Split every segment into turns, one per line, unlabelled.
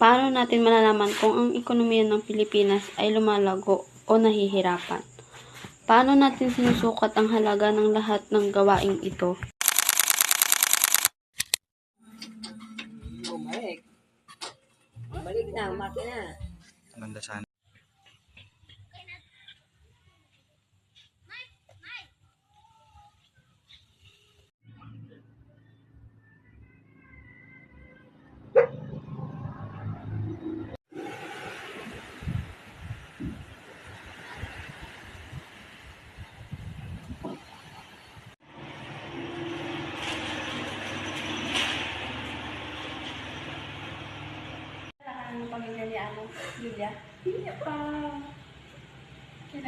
Paano natin malalaman kung ang ekonomiya ng Pilipinas ay lumalago o nahihirapan? Paano natin sinusukat ang halaga ng lahat ng gawaing ito?
Bumalik. Balik na, makina.
Ganda sana.
Ang pamilya ni Julia? Hindi pa. $1.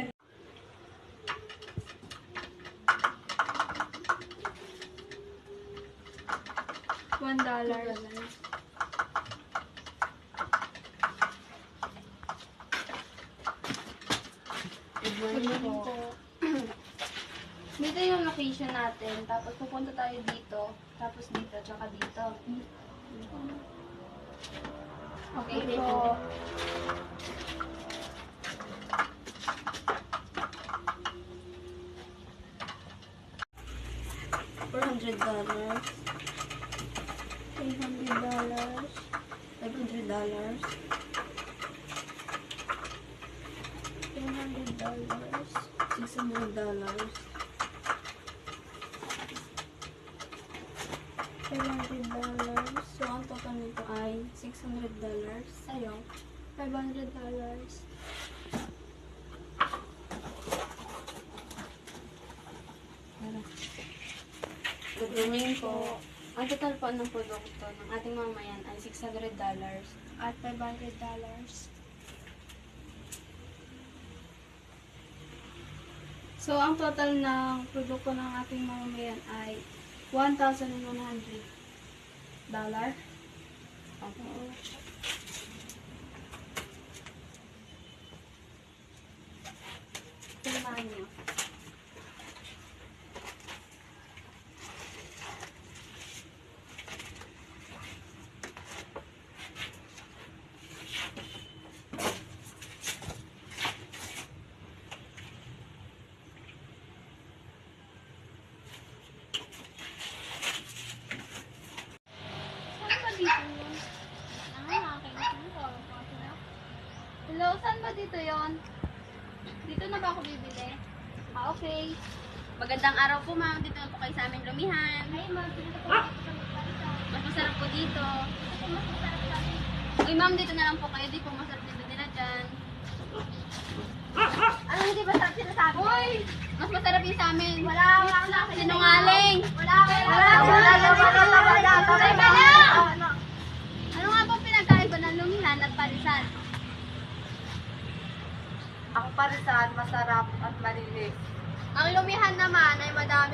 Good morning po. Dito yung location natin, tapos pupunta tayo dito, tapos dito, tsaka dito. Okay po. $400, $300, $500, $300, $600, $500. So, ang total nito ay $600. Sa'yo, $500. Good morning po. Ang total po ng produkto ng ating mamayan ay $600 at $500. So, ang total ng produkto ng ating mamamayan ay $1,100. Opo. Tingnan niyo. Hello, saan ba dito yon? Dito na ba ako bibili? Okay.
Magandang araw po, ma'am. Dito na po kayo sa amin lumihan.
Ay, ma'am, dito po ako sa magpapalita.
Mas masarap po dito.
Ito mas masarap sa akin.
Uy, ma'am, dito na lang po kayo. Di po masarap dito nila dyan.
Ano hindi ba sarap sinasabi?
Uy! Mas masarap yung sa amin.
Wala.
Sinungaling!
Wala.
Teka na! Ano nga po pinagkaiba ng lumihan at parisan?
Ang parisan, masarap at malinis.
Ang lumihan naman ay madami